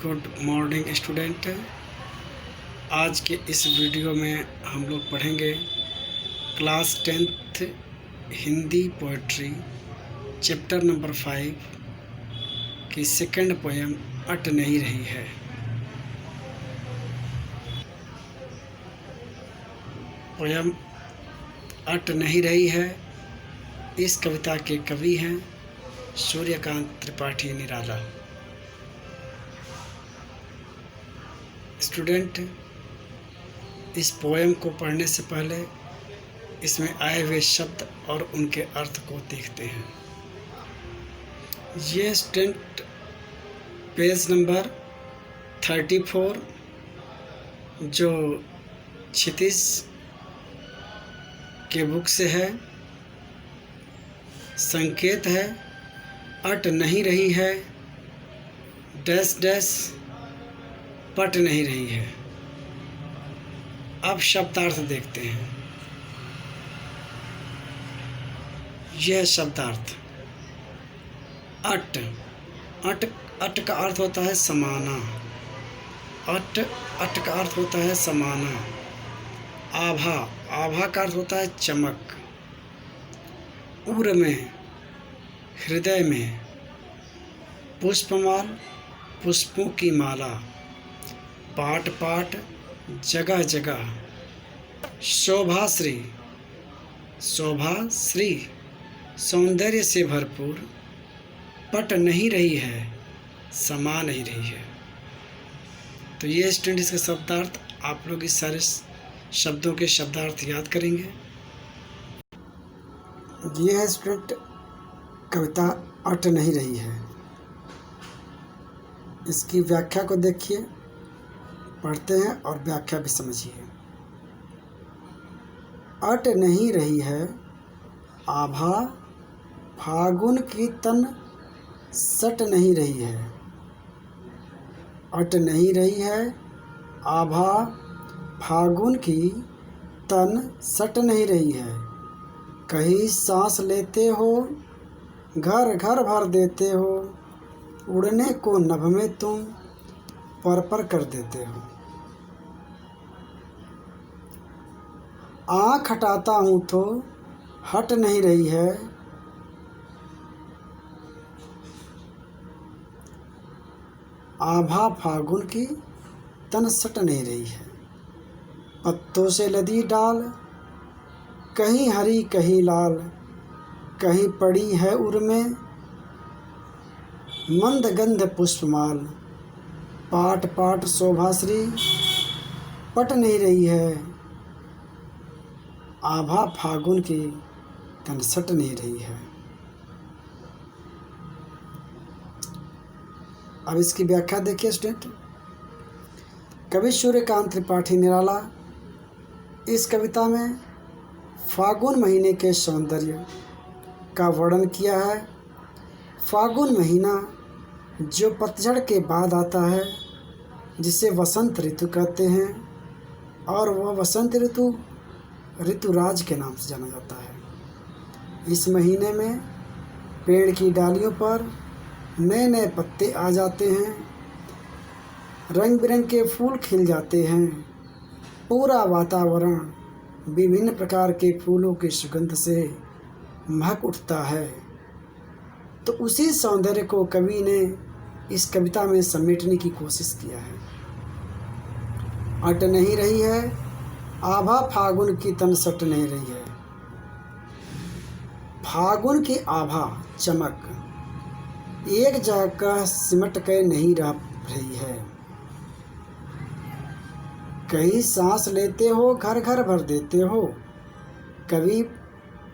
Good morning student. आज के इस वीडियो में हम लोग पढ़ेंगे class 10th Hindi poetry chapter number 5 की सेकंड पोएम अट नहीं रही है। पोएम अट नहीं रही है। इस कविता के कवि हैं सूर्यकांत त्रिपाठी निराला। स्टूडेंट, इस पोएम को पढ़ने से पहले इसमें आए हुए शब्द और उनके अर्थ को देखते हैं। ये स्टूडेंट पेज नंबर 34 जो क्षितिज के बुक से है। संकेत है अट नहीं रही है डैश डैश पट नहीं रही है। अब शब्दार्थ देखते हैं। यह शब्दार्थ अट अट अट का अर्थ होता है समाना। अट अट का अर्थ होता है समाना। आभा आभा का अर्थ होता है चमक। उर में हृदय में। पुष्पमाल पुष्पों की माला। पाट पाट जगह जगह। शोभाश्री शोभाश्री सौंदर्य से भरपूर। पट नहीं रही है समा नहीं रही है। तो ये स्टूडेंट इसके शब्दार्थ आप लोग इस सारे शब्दों के शब्दार्थ याद करेंगे। ये है स्टूडेंट कविता अट नहीं रही है। इसकी व्याख्या को देखिए, पढ़ते हैं और व्याख्या भी समझिए। अट नहीं रही है आभा फागुन की तन सट नहीं रही है। अट नहीं रही है आभा फागुन की तन सट नहीं रही है। कहीं सांस लेते हो घर घर भर देते हो। उड़ने को नभ में तुम पर कर देते हो। आँख हटाता हूँ तो हट नहीं रही है। आभा फागुन की तन सट नहीं रही है। पत्तों से लदी डाल कहीं हरी कहीं लाल। कहीं पड़ी है उर में मंद गंध पुष्पमाल। पाट पाट शोभाश्री पट नहीं रही है। आभा फागुन की तन सट नहीं रही है। अब इसकी व्याख्या देखिए स्टूडेंट। कवि सूर्यकांत त्रिपाठी निराला इस कविता में फागुन महीने के सौंदर्य का वर्णन किया है। फागुन महीना जो पतझड़ के बाद आता है, जिसे वसंत ऋतु कहते हैं, और वह वसंत ऋतु ऋतुराज के नाम से जाना जाता है। इस महीने में पेड़ की डालियों पर नए नए पत्ते आ जाते हैं। रंग बिरंग के फूल खिल जाते हैं। पूरा वातावरण विभिन्न प्रकार के फूलों की सुगंध से महक उठता है। तो उसी सौंदर्य को कवि ने इस कविता में समेटने की कोशिश किया है। अट नहीं रही है आभा फागुन की तन सट नहीं रही है। फागुन की आभा चमक एक जगह सिमट कर नहीं रह रही है। कहीं सांस लेते हो घर घर भर देते हो। कवि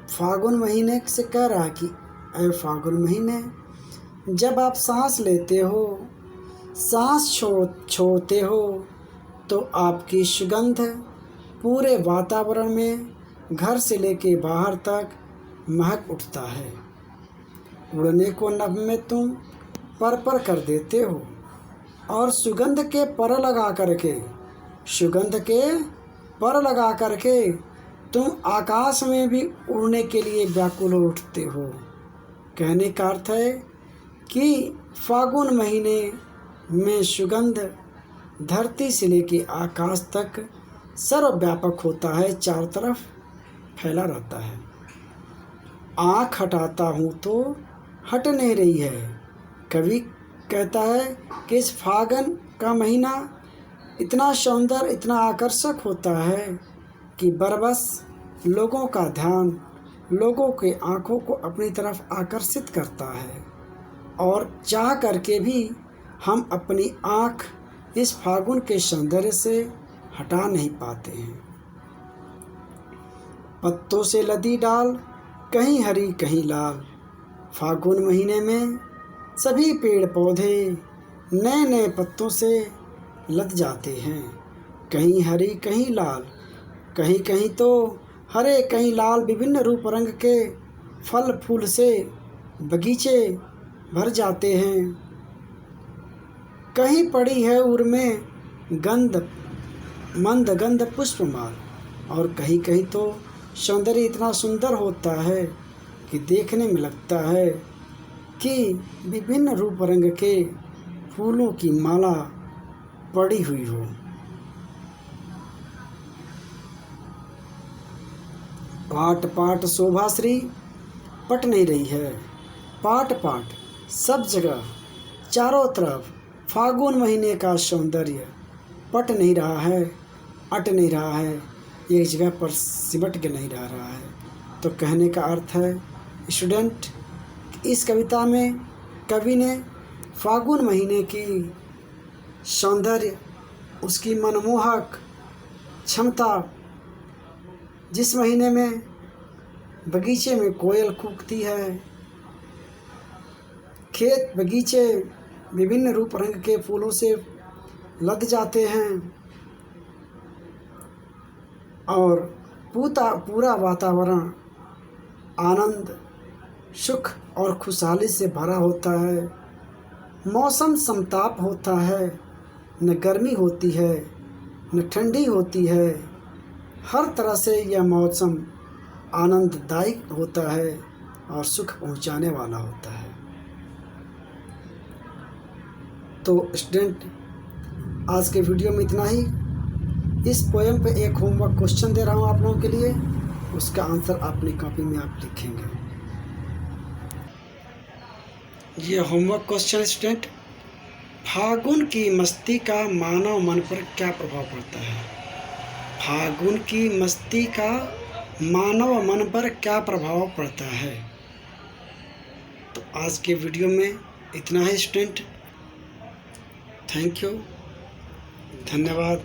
फागुन महीने से कह रहा है कि अरे फागुन महीने जब आप सांस लेते हो, सांस छोड़ते हो, तो आपकी सुगंध पूरे वातावरण में घर से लेके बाहर तक महक उठता है। उड़ने को नभ में तुम पर कर देते हो। और सुगंध के पर लगा करके तुम आकाश में भी उड़ने के लिए व्याकुल उठते हो। कहने का अर्थ है कि फागुन महीने में सुगंध धरती से लेकर आकाश तक सर्वव्यापक होता है, चारों तरफ फैला रहता है। आँख हटाता हूँ तो हट नहीं रही है। कवि कहता है कि इस फागुन का महीना इतना सौंदर्य, इतना आकर्षक होता है कि बरबस लोगों का ध्यान, लोगों के आँखों को अपनी तरफ आकर्षित करता है और चाह करके भी हम अपनी आँख इस फागुन के सौंदर्य से हटा नहीं पाते हैं। पत्तों से लदी डाल, कहीं हरी कहीं लाल, फागुन महीने में सभी पेड़ पौधे नए नए पत्तों से लद जाते हैं। कहीं हरी कहीं लाल, कहीं कहीं तो हरे कहीं लाल, विभिन्न रूप रंग के फल फूल से बगीचे भर जाते हैं। कहीं पड़ी है उर में मंद गंध पुष्पमाल, और कहीं कहीं तो सौंदर्य इतना सुंदर होता है कि देखने में लगता है कि विभिन्न रूप रंग के फूलों की माला पड़ी हुई हो। पाट पाट शोभाश्री पट नहीं रही है। पाट पाट सब जगह चारों तरफ फागुन महीने का सौंदर्य पट नहीं रहा है, अट नहीं रहा है, एक जगह पर सिमट के नहीं रह रहा है। तो कहने का अर्थ है स्टूडेंट, इस कविता में कवि ने फागुन महीने की सौंदर्य, उसकी मनमोहक क्षमता, जिस महीने में बगीचे में कोयल कूकती है, खेत बगीचे विभिन्न रूप रंग के फूलों से लद जाते हैं और पूरा वातावरण आनंद, सुख और खुशहाली से भरा होता है। मौसम समताप होता है, न गर्मी होती है न ठंडी होती है। हर तरह से यह मौसम आनंददायी होता है और सुख पहुंचाने वाला होता है। तो स्टूडेंट, आज के वीडियो में इतना ही। इस पोएम पे एक होमवर्क क्वेश्चन दे रहा हूँ आप लोगों के लिए, उसका आंसर अपनी कॉपी में आप लिखेंगे। ये होमवर्क क्वेश्चन स्टूडेंट, फागुन की मस्ती का मानव मन पर क्या प्रभाव पड़ता है? फागुन की मस्ती का मानव मन पर क्या प्रभाव पड़ता है? तो आज के वीडियो में इतना ही स्टूडेंट। थैंक यू, धन्यवाद।